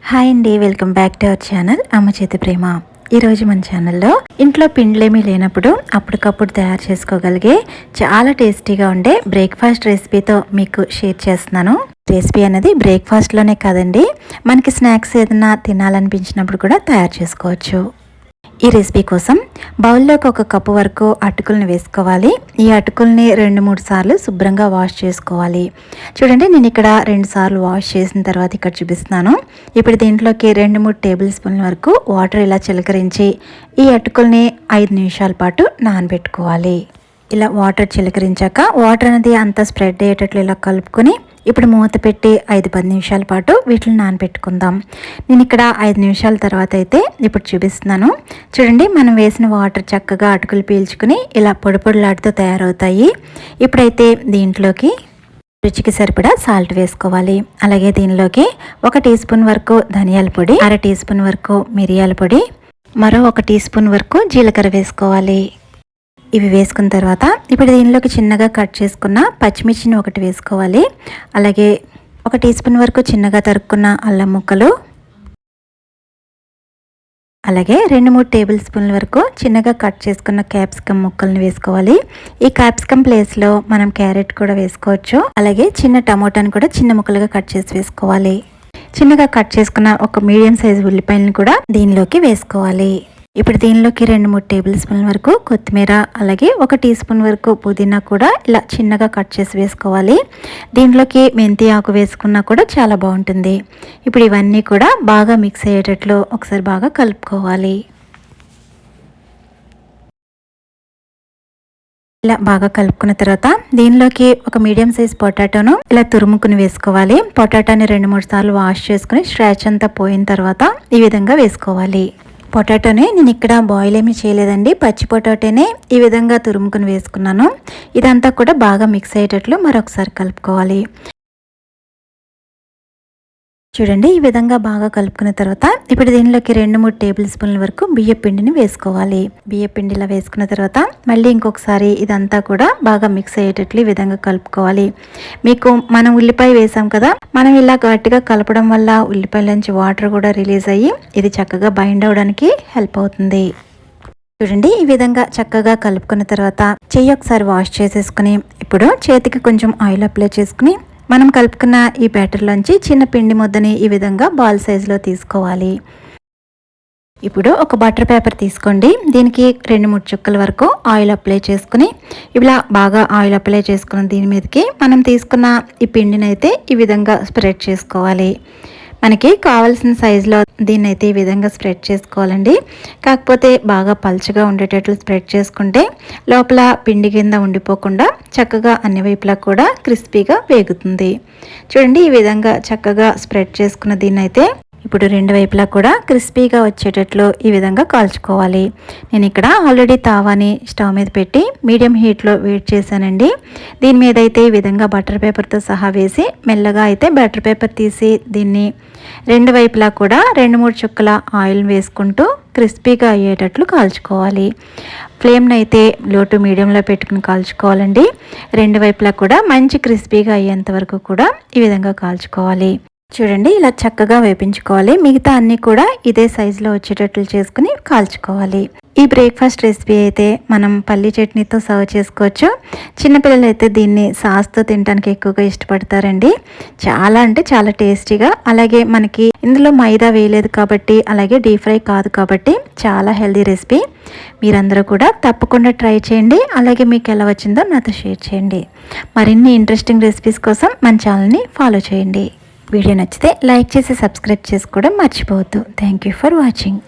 Hi అండి, welcome back to our channel అమ్మ చేతి ప్రేమ. ఈరోజు మన ఛానల్లో ఇంట్లో పిండ్లేమీ లేనప్పుడు అప్పటికప్పుడు తయారు చేసుకోగలిగే చాలా టేస్టీగా ఉండే బ్రేక్ఫాస్ట్ రెసిపీతో మీకు షేర్ చేస్తున్నాను. రెసిపీ అనేది బ్రేక్ఫాస్ట్లోనే కాదండి, మనకి స్నాక్స్ ఏదైనా తినాలనిపించినప్పుడు కూడా తయారు చేసుకోవచ్చు. ఈ రెసిపీ కోసం బౌల్లోకి 1 కప్పు వరకు అటుకులను వేసుకోవాలి. ఈ అటుకుల్ని 2-3 సార్లు శుభ్రంగా వాష్ చేసుకోవాలి. చూడండి, నేను ఇక్కడ 2 సార్లు వాష్ చేసిన తర్వాత ఇక్కడ చూపిస్తున్నాను. ఇప్పుడు దీంట్లోకి 2-3 టేబుల్ స్పూన్ల వరకు వాటర్ ఇలా చిలకరించి ఈ అటుకుల్ని 5 నిమిషాల పాటు నానబెట్టుకోవాలి. ఇలా వాటర్ చిలకరించాక వాటర్ అనేది అంతా స్ప్రెడ్ అయ్యేటట్లు ఇలా కలుపుకొని ఇప్పుడు మూత పెట్టి 5-10 నిమిషాల పాటు వీటిని నానబెట్టుకుందాం. నేను ఇక్కడ 5 నిమిషాల తర్వాత అయితే ఇప్పుడు చూపిస్తున్నాను. చూడండి, మనం వేసిన వాటర్ చక్కగా అటుకులు పీల్చుకుని ఇలా పొడి పొడిలాడుతూ తయారవుతాయి. ఇప్పుడైతే దీంట్లోకి రుచికి సరిపడా సాల్ట్ వేసుకోవాలి. అలాగే దీనిలోకి 1 టీ స్పూన్ వరకు ధనియాల పొడి, 1/2 టీ స్పూన్ వరకు మిరియాల పొడి, మరో 1 టీ స్పూన్ వరకు జీలకర్ర వేసుకోవాలి. ఇవి వేసుకున్న తర్వాత ఇప్పుడు దీనిలోకి చిన్నగా కట్ చేసుకున్న పచ్చిమిర్చిని 1 వేసుకోవాలి. అలాగే 1 టీ స్పూన్ వరకు చిన్నగా తరుక్కున్న అల్లం ముక్కలు, అలాగే 2-3 టేబుల్ స్పూన్ల వరకు చిన్నగా కట్ చేసుకున్న క్యాప్సికమ్ ముక్కల్ని వేసుకోవాలి. ఈ క్యాప్సికమ్ ప్లేస్లో మనం క్యారెట్ కూడా వేసుకోవచ్చు. అలాగే చిన్న టమోటాను కూడా చిన్న ముక్కలుగా కట్ చేసి వేసుకోవాలి. చిన్నగా కట్ చేసుకున్న 1 మీడియం సైజు ఉల్లిపాయలను కూడా దీనిలోకి వేసుకోవాలి. ఇప్పుడు దీనిలోకి 2-3 టేబుల్ స్పూన్ల వరకు కొత్తిమీర, అలాగే 1 టీ స్పూన్ వరకు పుదీనా కూడా ఇలా చిన్నగా కట్ చేసి వేసుకోవాలి. దీంట్లోకి మెంతి ఆకు వేసుకున్నా కూడా చాలా బాగుంటుంది. ఇప్పుడు ఇవన్నీ కూడా బాగా మిక్స్ అయ్యేటట్లు ఒకసారి బాగా కలుపుకోవాలి. ఇలా బాగా కలుపుకున్న తర్వాత దీనిలోకి 1 మీడియం సైజ్ పొటాటోను ఇలా తురుముకుని వేసుకోవాలి. పొటాటోని 2-3 సార్లు వాష్ చేసుకుని స్ట్రాచ్ అంతా పోయిన తర్వాత ఈ విధంగా వేసుకోవాలి. పొటాటోని నేను ఇక్కడ బాయిల్ ఏమీ చేయలేదండి, పచ్చి పొటాటోనే ఈ విధంగా తురుముకుని వేసుకున్నాను. ఇదంతా కూడా బాగా మిక్స్ అయ్యేటట్లు మరొకసారి కలుపుకోవాలి. చూడండి, ఈ విధంగా బాగా కలుపుకున్న తర్వాత ఇప్పుడు దీనిలోకి 2-3 టేబుల్ స్పూన్ల వరకు బియ్య పిండిని వేసుకోవాలి. బియ్య పిండిలా వేసుకున్న తర్వాత మళ్ళీ ఇంకొకసారి ఇదంతా కూడా బాగా మిక్స్ అయ్యేటట్లు ఈ విధంగా కలుపుకోవాలి. మీకు మనం ఉల్లిపాయ వేసాం కదా, మనం ఇలా గట్టిగా కలపడం వల్ల ఉల్లిపాయల నుంచి వాటర్ కూడా రిలీజ్ అయ్యి ఇది చక్కగా బైండ్ అవ్వడానికి హెల్ప్ అవుతుంది. చూడండి, ఈ విధంగా చక్కగా కలుపుకున్న తర్వాత చెయ్యి ఒకసారి వాష్ చేసేసుకుని ఇప్పుడు చేతికి కొంచెం ఆయిల్ అప్లై చేసుకుని మనం కలుపుకున్న ఈ బ్యాటర్లోంచి చిన్న పిండి ముద్దని ఈ విధంగా బాల్ సైజులో తీసుకోవాలి. ఇప్పుడు ఒక బటర్ పేపర్ తీసుకోండి. దీనికి 2-3 చుక్కల వరకు ఆయిల్ అప్లై చేసుకుని ఇలా బాగా ఆయిల్ అప్లై చేసుకున్న దీని మీదకి మనం తీసుకున్న ఈ పిండిని అయితే ఈ విధంగా స్ప్రెడ్ చేసుకోవాలి. మనకి కావాల్సిన సైజులో దీన్ని అయితే ఈ విధంగా స్ప్రెడ్ చేసుకోవాలండి. కాకపోతే బాగా పల్చగా ఉండేటట్లు స్ప్రెడ్ చేసుకుంటే లోపల పిండి కింద ఉండిపోకుండా చక్కగా అన్ని వైపులా కూడా క్రిస్పీగా వేగుతుంది. చూడండి, ఈ విధంగా చక్కగా స్ప్రెడ్ చేసుకున్న దీన్ని అయితే ఇప్పుడు 2 వైపులా కూడా క్రిస్పీగా వచ్చేటట్లు ఈ విధంగా కాల్చుకోవాలి. నేను ఇక్కడ ఆల్రెడీ తావాని స్టవ్ మీద పెట్టి మీడియం హీట్లో వేడి చేశానండి. దీని మీద అయితే ఈ విధంగా బటర్ పేపర్తో సహా వేసి మెల్లగా అయితే బటర్ పేపర్ తీసి దీన్ని 2 వైపులా కూడా 2-3 చుక్కల ఆయిల్ వేసుకుంటూ క్రిస్పీగా అయ్యేటట్లు కాల్చుకోవాలి. ఫ్లేమ్ని అయితే లో టు మీడియంలో పెట్టుకుని కాల్చుకోవాలండి. 2 వైపులా కూడా మంచి క్రిస్పీగా అయ్యేంత వరకు కూడా ఈ విధంగా కాల్చుకోవాలి. చూడండి, ఇలా చక్కగా వేపించుకోవాలి. మిగతా అన్నీ కూడా ఇదే సైజులో వచ్చేటట్లు చేసుకుని కాల్చుకోవాలి. ఈ బ్రేక్ఫాస్ట్ రెసిపీ అయితే మనం పల్లి చట్నీతో సర్వ్ చేసుకోవచ్చు. చిన్నపిల్లలు అయితే దీన్ని సాస్తో తినడానికి ఎక్కువగా ఇష్టపడతారండి. చాలా అంటే చాలా టేస్టీగా, అలాగే మనకి ఇందులో మైదా వేయలేదు కాబట్టి, అలాగే డీప్ ఫ్రై కాదు కాబట్టి చాలా హెల్దీ రెసిపీ. మీరందరూ కూడా తప్పకుండా ట్రై చేయండి. అలాగే మీకు ఎలా వచ్చిందో నాతో షేర్ చేయండి. మరిన్ని ఇంట్రెస్టింగ్ రెసిపీస్ కోసం మన ఛానల్ని ఫాలో చేయండి. వీడియో నచ్చితే లైక్ చేసి సబ్స్క్రైబ్ చేసుకోవడం మర్చిపోవద్దు. Thank you for watching.